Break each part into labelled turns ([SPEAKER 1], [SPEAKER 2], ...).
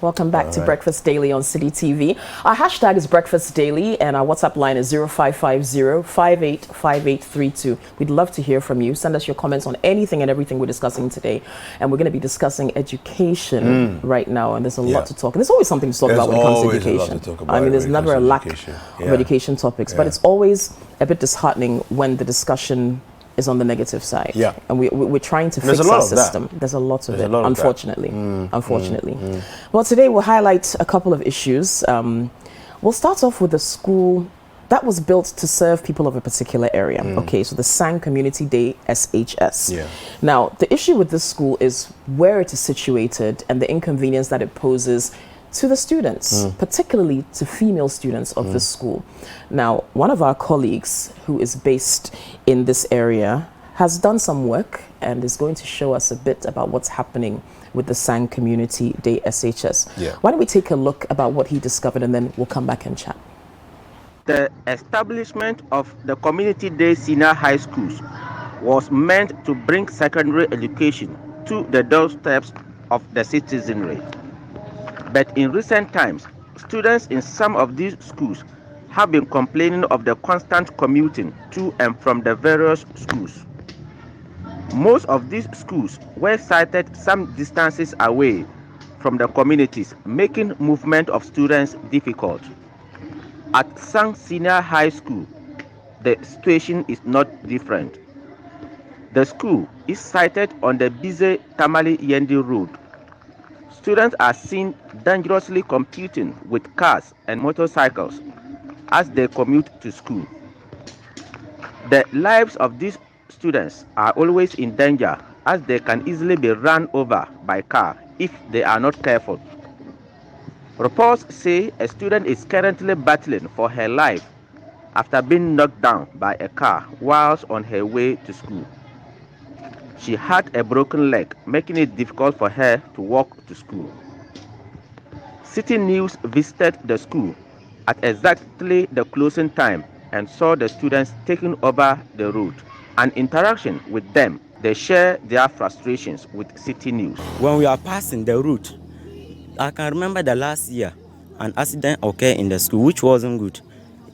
[SPEAKER 1] Welcome back to Breakfast Daily on Citi TV. Our hashtag is Breakfast Daily and our WhatsApp line is 0550-585832. We'd love to hear from you. Send us your comments on anything and everything we're discussing today. And we're going to be discussing education right now, and there's a lot to talk. And there's always something to talk about when it comes to education. I mean, there's never a lack of education topics, but it's always a bit disheartening when the discussion is on the negative side. And we're trying to fix our system. There's a lot of it, unfortunately. Well, today we'll highlight a couple of issues. We'll start off with a school that was built to serve people of a particular area. Okay, so the Sang Community Day SHS. Now, the issue with this school is where it is situated and the inconvenience that it poses to the students, particularly to female students of this school. Now, one of our colleagues who is based in this area has done some work and is going to show us a bit about what's happening with the Sang Community Day SHS. Why don't we take a look about what he discovered, and then we'll come back and chat.
[SPEAKER 2] The establishment of the Community Day Senior High Schools was meant to bring secondary education to the doorsteps of the citizenry. But in recent times, students in some of these schools have been complaining of the constant commuting to and from the various schools. Most of these schools were sited some distances away from the communities, making movement of students difficult. At Sang Senior High School, the situation is not different. The school is sited on the busy Tamale Yendi Road. Students are seen dangerously commuting with cars and motorcycles as they commute to school. The lives of these students are always in danger, as they can easily be run over by car if they are not careful. Reports say a student is currently battling for her life after being knocked down by a car whilst on her way to school. She had a broken leg, making it difficult for her to walk to school. Citi News visited the school at exactly the closing time and saw the students taking over the road. An interaction with them, they share their frustrations with Citi News.
[SPEAKER 3] When we are passing the route, I can remember the last year an accident occurred in the school which wasn't good.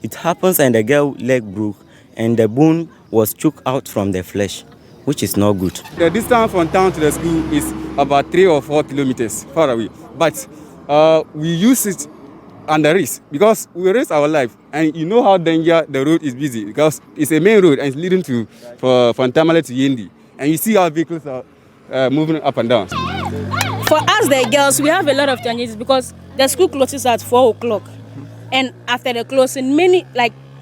[SPEAKER 3] It happens and the girl's leg broke and the bone was choked out from the flesh, which is not good.
[SPEAKER 4] The distance from town to the school is about 3 or 4 kilometers far away. But we use it under risk because we risk our life. And you know how dangerous the road is busy because it's a main road and it's leading from Tamale to Yendi. And you see how vehicles are moving up and down.
[SPEAKER 5] For us, the girls, we have a lot of challenges because the school closes at 4 o'clock. And after the closing, many,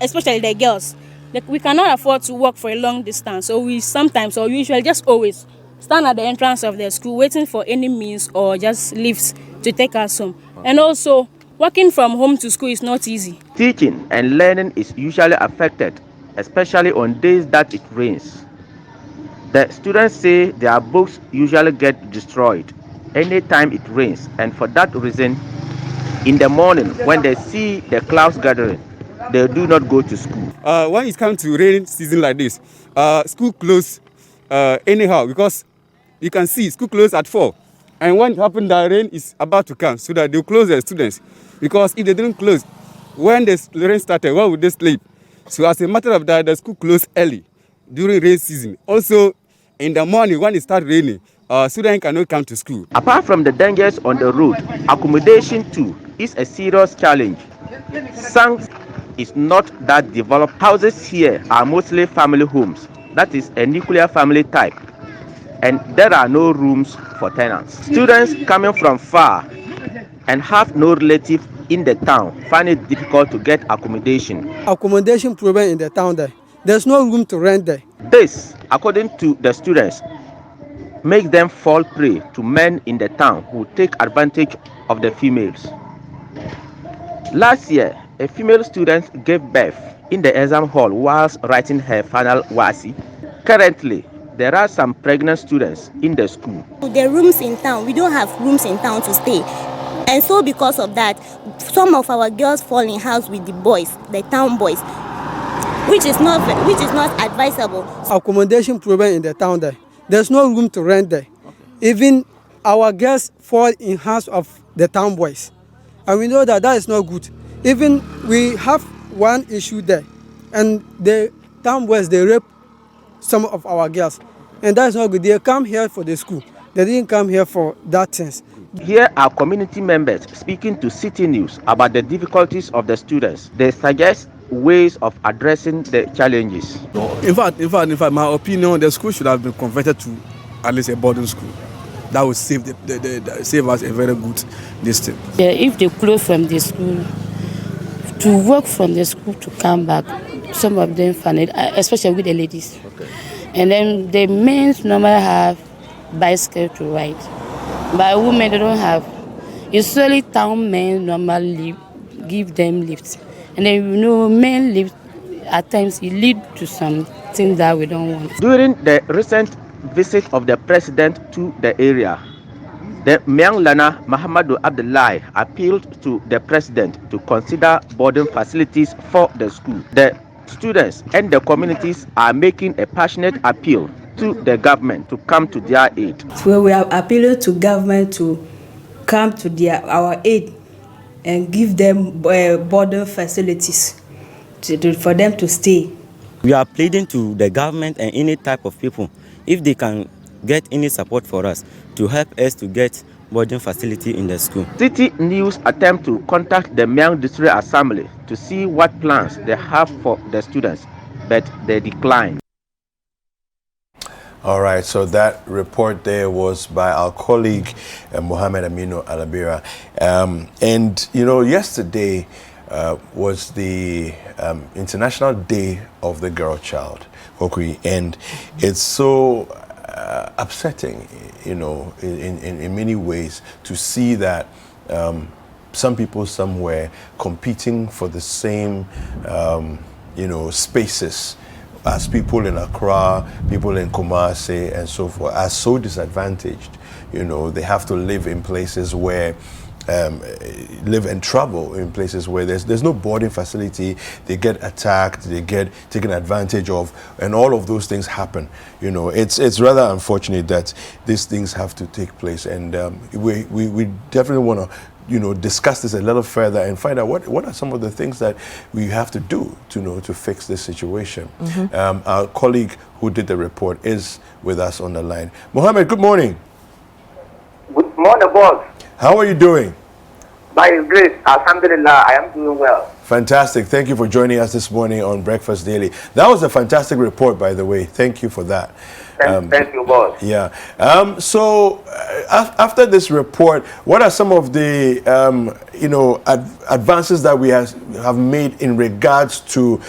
[SPEAKER 5] especially the girls, we cannot afford to walk for a long distance. So we sometimes, or usually just always, stand at the entrance of the school waiting for any means or just lifts to take us home. And also, walking from home to school is not easy.
[SPEAKER 2] Teaching and learning is usually affected, especially on days that it rains. The students say their books usually get destroyed anytime it rains, and for that reason, in the morning when they see the clouds gathering, they do not go to school.
[SPEAKER 4] When it comes to rain season like this, school close anyhow because you can see school close at 4. And when it happens that rain is about to come, so that they'll close the students. Because if they didn't close, when the rain started, where would they sleep? So as a matter of that, the school closed early during rain season. Also, in the morning when it starts raining, students cannot come to school.
[SPEAKER 2] Apart from the dangers on the road, accommodation too is a serious challenge. Sang is not that developed. Houses here are mostly family homes. That is a nuclear family type. And there are no rooms for tenants. Students coming from far and have no relative in the town find it difficult to get accommodation.
[SPEAKER 6] Accommodation problem in the town there. There's no room to rent there.
[SPEAKER 2] This, according to the students, makes them fall prey to men in the town who take advantage of the females. Last year, a female student gave birth in the exam hall whilst writing her final WASI. Currently, there are some pregnant students in the school.
[SPEAKER 7] The rooms in town, we don't have rooms in town to stay. And so because of that, some of our girls fall in house with the boys, the town boys, which is not advisable.
[SPEAKER 6] Accommodation problem in the town there. There's no room to rent there. Even our girls fall in hands of the town boys. And we know that that is not good. Even we have one issue there, and the town boys, they rape some of our girls. And that's not good. They come here for the school. They didn't come here for that things.
[SPEAKER 2] Here are community members speaking to Citi News about the difficulties of the students. They suggest ways of addressing the challenges.
[SPEAKER 8] In fact, my opinion, the school should have been converted to at least a boarding school. That would save save us a very good distance.
[SPEAKER 9] Yeah, if they close from the school, to work from the school to come back, some of them find it, especially with the ladies. Okay. And then the men normally have bicycle to ride, but women they don't have. It's only town men normally give them lifts, and then men lift at times it lead to something that we don't want.
[SPEAKER 2] During the recent visit of the president to the area, the Mianglana Muhammadu Abdullahi appealed to the president to consider boarding facilities for the school. The students and the communities are making a passionate appeal to the government to come to their aid.
[SPEAKER 10] So we are appealing to government to come to our aid and give them boarding facilities for them to stay.
[SPEAKER 3] We are pleading to the government and any type of people if they can get any support for us to help us to get boarding facility in the school.
[SPEAKER 2] Citi News attempt to contact the Miang District Assembly to see what plans they have for the students, but they declined.
[SPEAKER 11] All right, so that report there was by our colleague Mohammed Aminu Alabira. And yesterday was the International Day of the Girl Child, and it's so upsetting, in many ways to see that some people somewhere competing for the same, spaces as people in Accra, people in Kumasi, and so forth, are so disadvantaged. They have to live in places where live in trouble, in places where there's no boarding facility. They get attacked, they get taken advantage of, and all of those things happen. It's rather unfortunate that these things have to take place, and we definitely want to discuss this a little further and find out what are some of the things that we have to do to fix this situation. Mm-hmm. Our colleague who did the report is with us on the line. Mohammed, good morning.
[SPEAKER 12] Good morning, boss.
[SPEAKER 11] How are you doing?
[SPEAKER 12] By His grace, alhamdulillah, I am doing well.
[SPEAKER 11] Fantastic. Thank you for joining us this morning on Breakfast Daily. That was a fantastic report, by the way. Thank you for that.
[SPEAKER 12] Thank you, boss.
[SPEAKER 11] Yeah. After this report, what are some of the advances that we have made in regards to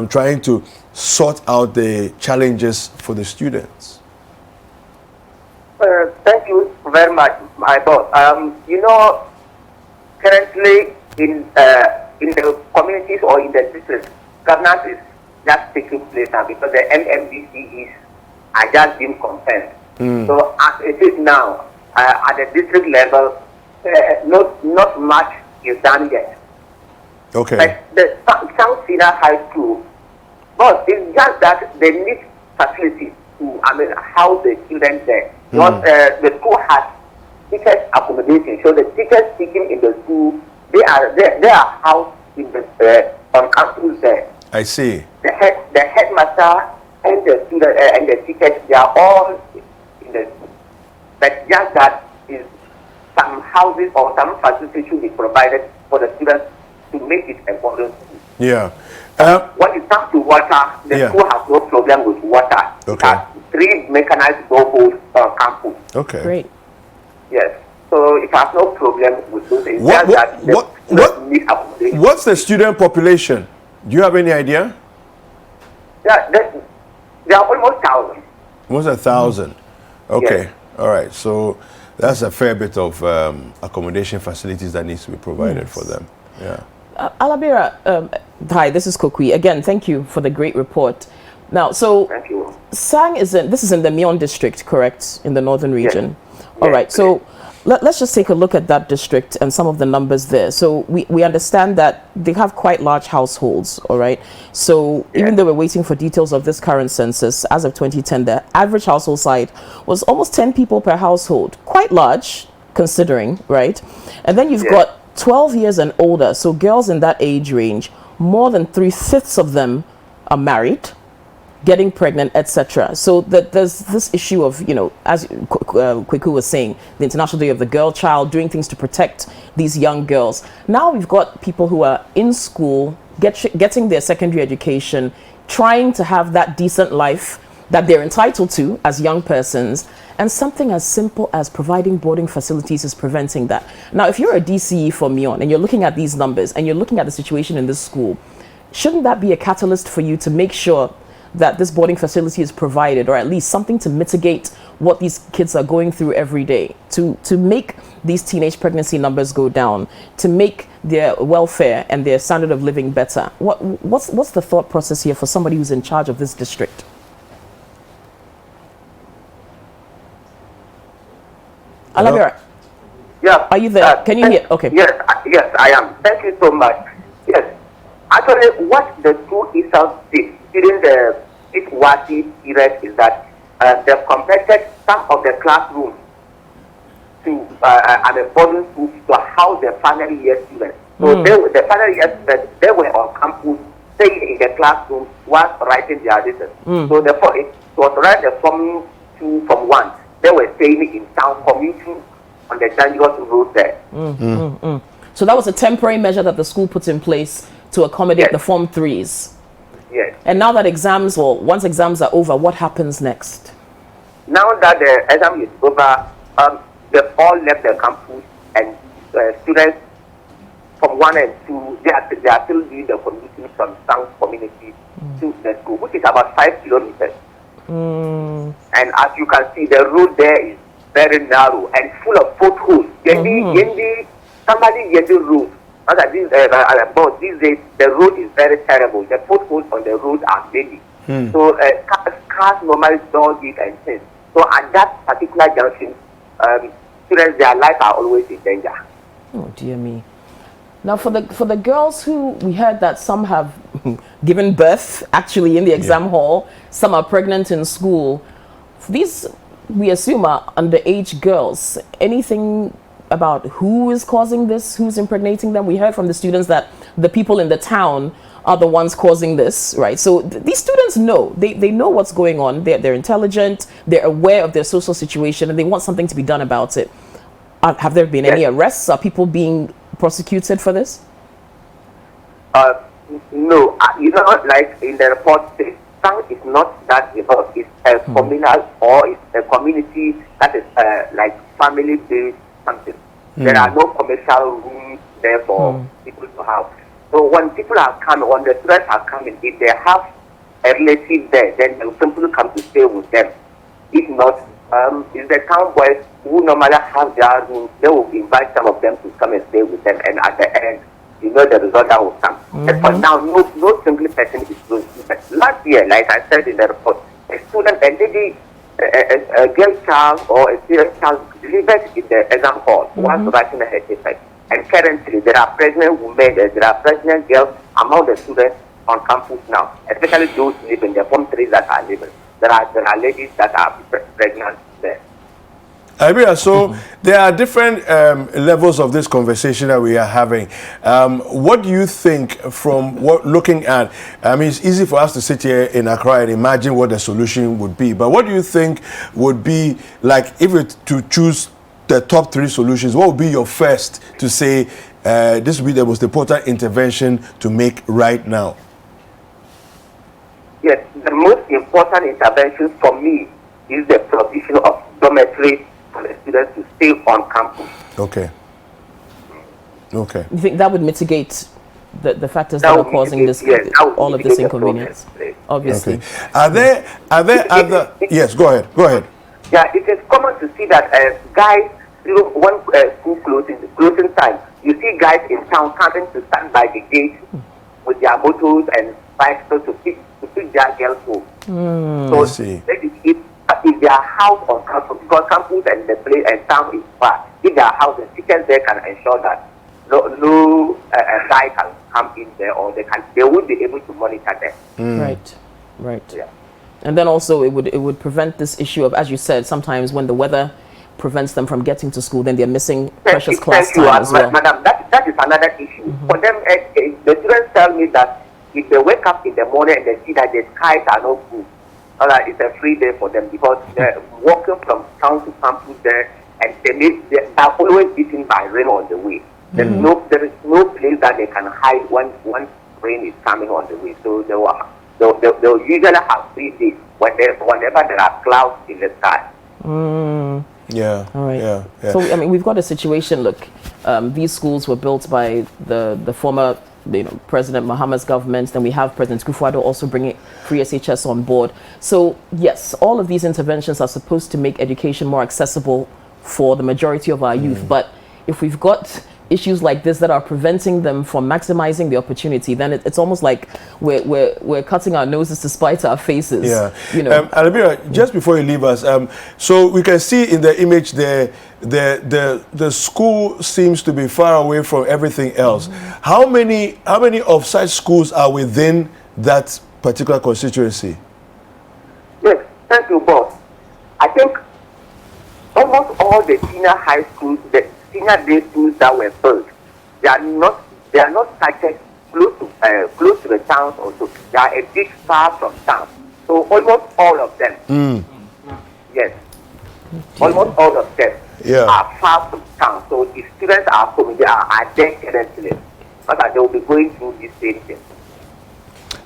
[SPEAKER 11] trying to sort out the challenges for the students?
[SPEAKER 12] Thank you very much, my boss. Currently in the communities or in the districts, governance is just taking place now because the MMDCs are just being confirmed. So as it is now, at the district level, not much is done yet.
[SPEAKER 11] Okay.
[SPEAKER 12] But the Sang High School, but it's just that they need facilities to house the children there. Because the school has teachers accommodation, so the teachers teaching in the school, they are housed in the on campus there.
[SPEAKER 11] I see.
[SPEAKER 12] The headmaster and the student and the teachers, they are all in the school. But just that is some houses or some facilities should be provided for the students to make it a boarding school.
[SPEAKER 11] Yeah.
[SPEAKER 12] When it comes to water, the school has no problem with water.
[SPEAKER 11] Okay.
[SPEAKER 12] It has 3 mechanized boreholes on campus.
[SPEAKER 11] Okay.
[SPEAKER 1] Great.
[SPEAKER 12] Yes. So it has no problem with those things.
[SPEAKER 11] What's the student population? Do you have any idea?
[SPEAKER 12] Yeah, they are almost 1,000.
[SPEAKER 11] Almost 1,000. Okay.
[SPEAKER 12] Yes.
[SPEAKER 11] All right. So that's a fair bit of accommodation facilities that needs to be provided for them. Yeah.
[SPEAKER 1] Alabira, hi, this is Kokui. Again, thank you for the great report. Now, so
[SPEAKER 12] Thank you.
[SPEAKER 1] Sang this is in the Mion district, correct? In the northern region.
[SPEAKER 12] Yes.
[SPEAKER 1] All right. So let's just take a look at that district and some of the numbers there. So we understand that they have quite large households, all right? So even though we're waiting for details of this current census, as of 2010, the average household size was almost 10 people per household. Quite large, considering, right? And then you've got 12 years and older, so girls in that age range, more than 3/5 of them are married, getting pregnant, etc. So that there's this issue of, you know, as Kweku was saying, the International Day of the Girl Child, doing things to protect these young girls. Now we've got people who are in school, getting their secondary education, trying to have that decent life that they're entitled to as young persons, and something as simple as providing boarding facilities is preventing that. Now, if you're a DCE for Mion and you're looking at these numbers and you're looking at the situation in this school, shouldn't that be a catalyst for you to make sure that this boarding facility is provided, or at least something to mitigate what these kids are going through every day, to make these teenage pregnancy numbers go down, to make their welfare and their standard of living better? What's the thought process here for somebody who's in charge of this district? Alabira,
[SPEAKER 12] Yeah.
[SPEAKER 1] are you there? Can you hear? Okay.
[SPEAKER 12] Yes, yes, I am. Thank you so much. Yes. Actually, what the school itself did during the Ikwati period is that they've converted some of the classrooms to a boarding school to house the final year students. So the final year students, they were on campus, staying in the classroom while writing their lessons. So therefore, it was right the Form 2, Form 1. They were staying in town, commuting on the dangerous road there.
[SPEAKER 1] So that was a temporary measure that the school put in place to accommodate the Form 3s.
[SPEAKER 12] Yes.
[SPEAKER 1] And now that once exams are over, what happens next?
[SPEAKER 12] Now that the exam is over, they've all left the campus, and students from 1 and 2, they are still doing the commuting from Sang Community to the school, which is about 5 kilometers. And as you can see, the road there is very narrow and full of potholes. Somebody the road. But these days, the road is very terrible. The potholes on the road are many. So cars normally don't get and things. So at that particular junction, students, their lives are always in danger.
[SPEAKER 1] Oh dear me. Now for the girls who we heard that some have given birth actually in the exam hall, some are pregnant in school. These we assume are underage girls. Anything about who is causing this, who's impregnating them? We heard from the students that the people in the town are the ones causing this, right? So these students know, they know what's going on. They're intelligent, they're aware of their social situation, and they want something to be done about it. Have there been any arrests? Are people being prosecuted for this?
[SPEAKER 12] No, like in the report, Sang is not that because it's a communal or it's a community that is like family-based something. There are no commercial rooms there for people to have. So when people are coming, when the students are coming, if they have a relative there, then they will simply come to stay with them. If not, it's the town boys who normally have their rooms, they will invite some of them to come and stay with them, and at the end, you know the result that will come. And for now, no single person is doing it. Last year, like I said in the report, a student, a lady, a girl child or a serious child delivered in the exam hall while writing her essay. And currently, there are pregnant women, there are pregnant girls among the students on campus now, especially those living the Form 3s that are living. There are ladies that are pregnant there.
[SPEAKER 11] So there are different levels of this conversation that we are having. What do you think from looking at, I mean, it's easy for us to sit here in Accra and imagine what the solution would be, but what do you think would be, like, if it to choose the top 3 solutions, what would be your first to say this would be the most important intervention to make right now?
[SPEAKER 12] Yes, the most important intervention for me is the provision of dormitories for the students to stay on campus.
[SPEAKER 11] Okay.
[SPEAKER 1] You think that would mitigate the factors that are causing this, all of this inconvenience? Obviously.
[SPEAKER 11] Okay. Are there other? Yes, go ahead.
[SPEAKER 12] Yeah, it is common to see that guys, one school closing time, you see guys in town coming to stand by the gate with their motors and bicycles to pick their girls home. So if their house on campus, because campus and the place and town is far, if if there are houses, teachers there can ensure that no guy can come in there, or they will be able to monitor them.
[SPEAKER 1] Right.
[SPEAKER 12] Yeah.
[SPEAKER 1] And then also it would prevent this issue of, as you said, sometimes when the weather prevents them from getting to school, then they're missing precious class time as well.
[SPEAKER 12] Madam, that is another issue. For them, the students tell me that if they wake up in the morning and they see that the skies are not good, it's a free day for them, because they're walking from town to campus there, and they are always beaten by rain on the way. There is no place that they can hide when rain is coming on the way. So they'll usually have 3 days whenever there are clouds in the sky.
[SPEAKER 11] Yeah.
[SPEAKER 1] All right.
[SPEAKER 11] Yeah.
[SPEAKER 1] So I mean, we've got a situation. Look, these schools were built by the former, President Mahama's government. Then we have President Kufuor also bringing free SHS on board. So yes, all of these interventions are supposed to make education more accessible for the majority of our youth. But if we've got issues like this that are preventing them from maximizing the opportunity, then it's almost like we're cutting our noses to spite our faces.
[SPEAKER 11] Yeah. Alabira, just before you leave us, so we can see in the image there, the school seems to be far away from everything else. How many of such schools are within that particular constituency?
[SPEAKER 12] Yes, thank you, boss. I think almost all the senior high schools, the senior day schools that were built, they are not sited close to the towns. Also, they are a bit far from town. So almost all of them, yes, almost all of them are far from town. So if students are coming, they are there currently, but they will be going through this same thing.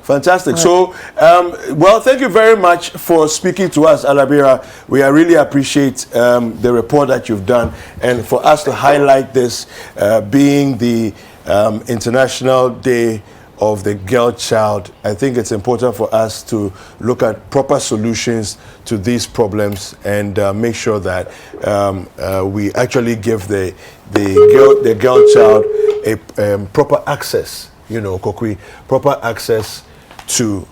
[SPEAKER 11] Fantastic. So, well, thank you very much for speaking to us, Alabira. We really appreciate the report that you've done, and for us to highlight this being the International Day of the Girl Child. I think it's important for us to look at proper solutions to these problems and make sure that we actually give the girl child a proper access, Kokwi, proper access to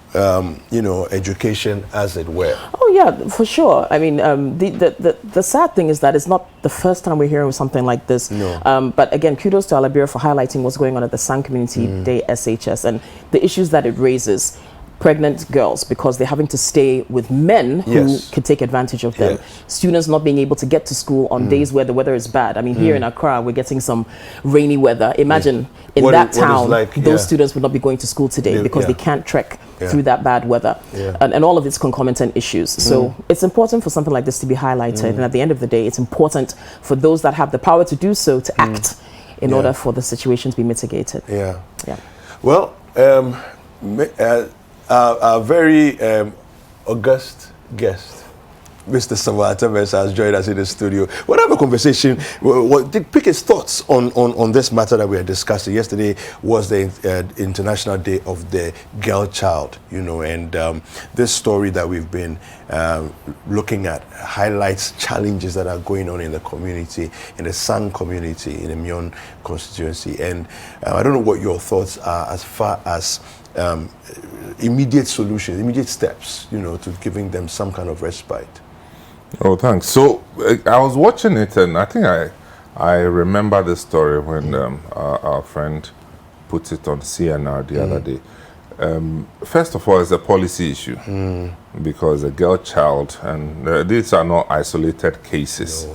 [SPEAKER 11] education, as it were.
[SPEAKER 1] Oh yeah, for sure. I mean, the sad thing is that it's not the first time we're hearing something like this.
[SPEAKER 11] No.
[SPEAKER 1] But again, kudos to Alabira for highlighting what's going on at the Sang Community Day SHS and the issues that it raises. Pregnant girls, because they're having to stay with men who could take advantage of them. Students not being able to get to school on days where the weather is bad. I mean, here in Accra, we're getting some rainy weather. Imagine in that town, those students would not be going to school today because they can't trek through that bad weather. And all of its concomitant issues. So it's important for something like this to be highlighted. And at the end of the day, it's important for those that have the power to do so to act in order for the situation to be mitigated.
[SPEAKER 11] Well, our very august guest, Mr. Savata has joined us in the studio. We'll have a conversation. Pick his thoughts on this matter that we are discussing. Yesterday was the International Day of the Girl Child, and this story that we've been looking at highlights challenges that are going on in the community, in the Sang community, in the Myon constituency. And I don't know what your thoughts are as far as immediate solutions, immediate steps, to giving them some kind of respite.
[SPEAKER 13] Oh, thanks. So I was watching it, and I think I remember the story when our friend put it on CNR the other day. First of all, it's a policy issue because a girl child, and these are not isolated cases,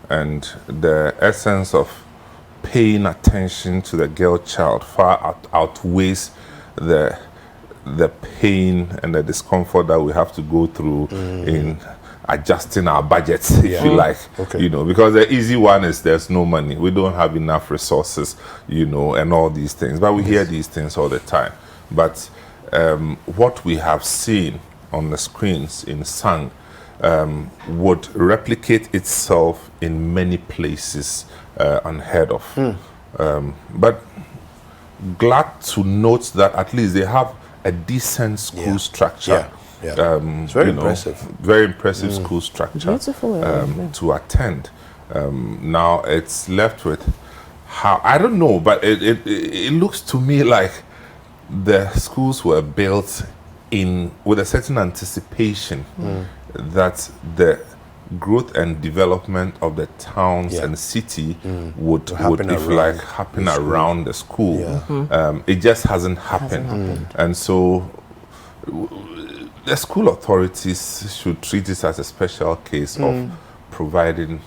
[SPEAKER 13] and the essence of paying attention to the girl child far outweighs the pain and the discomfort that we have to go through in adjusting our budgets, if you like, because the easy one is there's no money, we don't have enough resources, and all these things, but we hear these things all the time. But what we have seen on the screens in Sang would replicate itself in many places unheard of. But glad to note that at least they have a decent school structure.
[SPEAKER 11] It's very impressive.
[SPEAKER 13] Very impressive school structure.
[SPEAKER 1] Beautiful.
[SPEAKER 13] To attend. Now it's left with how, I don't know, but it looks to me like the schools were built with a certain anticipation that the growth and development of the towns and city would happen around the school. It just hasn't happened. And so the school authorities should treat this as a special case of providing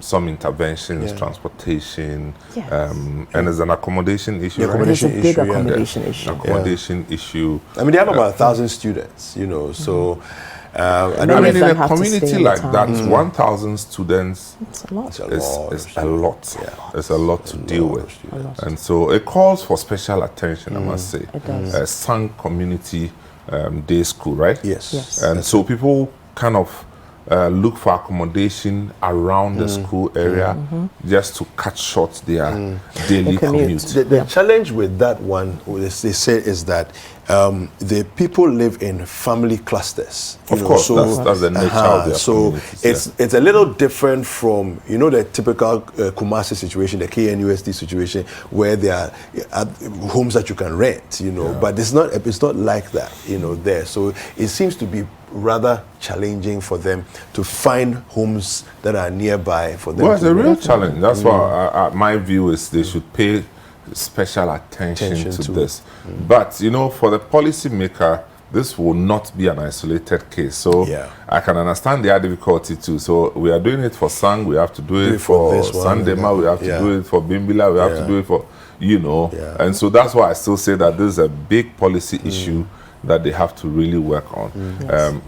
[SPEAKER 13] some interventions, transportation, and there's an accommodation issue.
[SPEAKER 1] There's a big accommodation issue.
[SPEAKER 13] Accommodation issue.
[SPEAKER 11] I mean, they have about 1,000 students, you know, so...
[SPEAKER 13] I mean, in a community like that, 1,000 students is a lot. It's a lot to deal with. And so it calls for special attention, I must say.
[SPEAKER 1] It does.
[SPEAKER 13] Sang Community Day School, right?
[SPEAKER 11] Yes.
[SPEAKER 13] And so people kind of look for accommodation around the school area just to cut short their daily commute.
[SPEAKER 11] The challenge with that one, they say, is that the people live in family clusters.
[SPEAKER 13] Of course, so, that's the nature of their communities.
[SPEAKER 11] It's a little different from, you know, the typical Kumasi situation, the KNUST situation, where there are homes that you can rent, you know, but it's not like that, you know, there. So it seems to be rather challenging for them to find homes that are nearby for them.
[SPEAKER 13] Well, it's a real challenge. That's why my view is they should pay special attention to this. But, you know, for the policymaker, this will not be an isolated case. So I can understand their difficulty too. So we are doing it for Sang, we have to do it for Sandema, we have to do it for Bimbila, we have to do it for, you know. And so that's why I still say that this is a big policy issue that they have to really work on.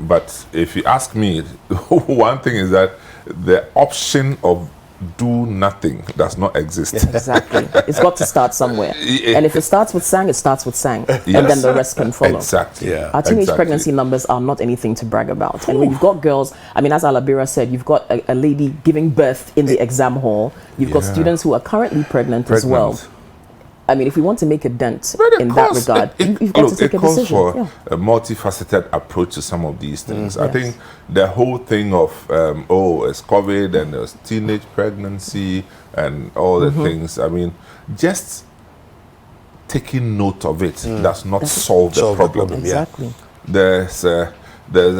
[SPEAKER 13] But if you ask me, one thing is that the option of do nothing does not exist.
[SPEAKER 1] Exactly. It's got to start somewhere. And if it starts with Sang, it starts with Sang. And then the rest can follow.
[SPEAKER 13] Exactly.
[SPEAKER 1] Our teenage pregnancy numbers are not anything to brag about. And when you've got girls, I mean, as Alabira said, you've got a lady giving birth in the exam hall. You've got students who are currently pregnant as well. I mean, if we want to make a dent in that regard, you've got to take a decision.
[SPEAKER 13] It calls for a multifaceted approach to some of these things. I think the whole thing of, it's COVID and there's teenage pregnancy and all the things, I mean, just taking note of it does not solve the problem.
[SPEAKER 1] Exactly.
[SPEAKER 13] There's a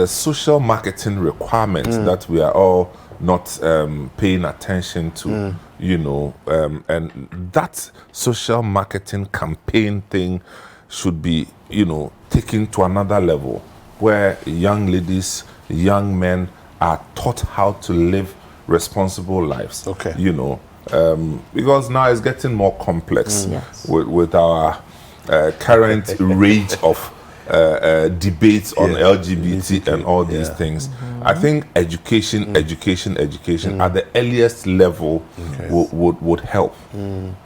[SPEAKER 13] social marketing requirement that we are all not paying attention to. You know, and that social marketing campaign thing should be, you know, taken to another level where young ladies, young men are taught how to live responsible lives. You know, because now it's getting more complex with our current rate of debates on LGBT and all these things. I think education at the earliest level would help.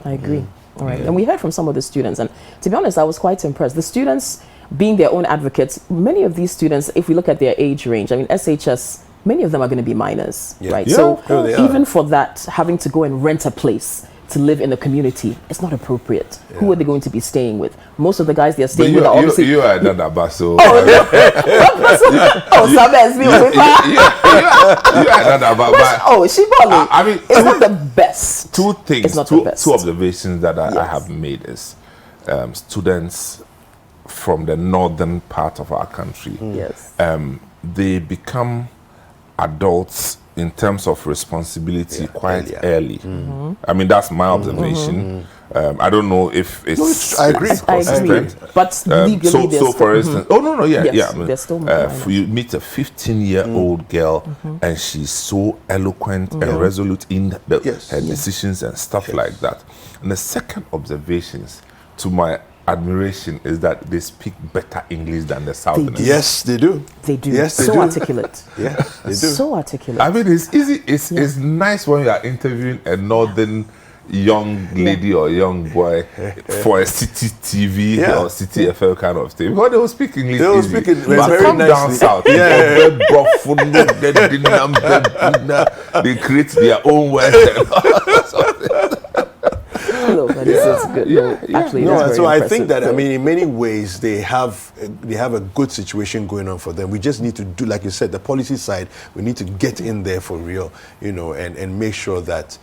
[SPEAKER 1] I agree. All right. And we heard from some of the students, and to be honest, I was quite impressed. The students being their own advocates, many of these students, if we look at their age range, I mean, SHS, many of them are going to be minors, right? So even for that, having to go and rent a place to live in the community, it's not appropriate. Who are they going to be staying with? Most of the guys they're staying with are obviously...
[SPEAKER 13] You are not about so...
[SPEAKER 1] Sabes,
[SPEAKER 13] you are not about...
[SPEAKER 1] she probably...
[SPEAKER 13] I mean...
[SPEAKER 1] It's not the best.
[SPEAKER 13] Two things,
[SPEAKER 1] it's not the best.
[SPEAKER 13] Two observations that I have made is students from the northern part of our country, they become adults in terms of responsibility quite early. I mean, that's my observation. I don't know if it's...
[SPEAKER 11] I agree.
[SPEAKER 1] But legally,
[SPEAKER 13] so for instance...
[SPEAKER 1] they're still
[SPEAKER 13] you meet a 15-year-old girl and she's so eloquent and resolute in her decisions and stuff like that. And the second observations, to my admiration, is that they speak better English than the Southerners.
[SPEAKER 11] Yes, they do.
[SPEAKER 1] They do.
[SPEAKER 11] Yes, they
[SPEAKER 1] so
[SPEAKER 11] do.
[SPEAKER 1] Articulate.
[SPEAKER 11] Yes, they do.
[SPEAKER 1] So articulate.
[SPEAKER 13] I mean, it's easy. It's nice when you are interviewing a northern young lady or young boy for a Citi TV or Citi FM kind of thing, because they will speak English. They will speak it very
[SPEAKER 11] come
[SPEAKER 13] nicely. Down south. They create their own words.
[SPEAKER 1] It's good. Actually,
[SPEAKER 11] so I think that, I mean, in many ways they have a good situation going on for them. We just need to do, like you said, the policy side. We need to get in there for real, you know, and make sure that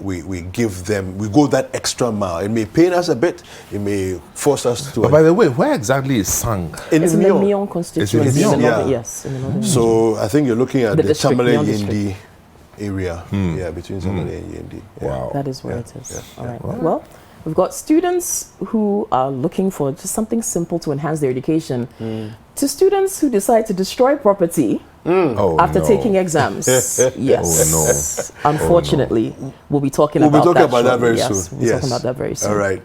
[SPEAKER 11] we give them, we go that extra mile. It may pain us a bit, it may force us to.
[SPEAKER 13] But by the way, where exactly is Sang?
[SPEAKER 1] It's in the Mion constituency.
[SPEAKER 13] It's in the Mion?
[SPEAKER 11] Yeah.
[SPEAKER 1] Yes. In the northern
[SPEAKER 11] So I think you're looking at the
[SPEAKER 1] district,
[SPEAKER 11] Tamale
[SPEAKER 1] Mion district.
[SPEAKER 11] Yindi area. Yeah, between Tamale and Yindi. Yeah.
[SPEAKER 13] Wow.
[SPEAKER 1] That is where it is.
[SPEAKER 11] Yeah.
[SPEAKER 1] All right. Well, we've got students who are looking for just something simple to enhance their education, to students who decide to destroy property after taking exams. Yes.
[SPEAKER 13] Oh, no.
[SPEAKER 1] Unfortunately, we'll be talking
[SPEAKER 11] We'll be
[SPEAKER 1] about
[SPEAKER 11] talking
[SPEAKER 1] that
[SPEAKER 11] about that
[SPEAKER 1] shortly.
[SPEAKER 11] very
[SPEAKER 1] Yes,
[SPEAKER 11] soon.
[SPEAKER 1] we'll be talking about that very soon.
[SPEAKER 11] All right.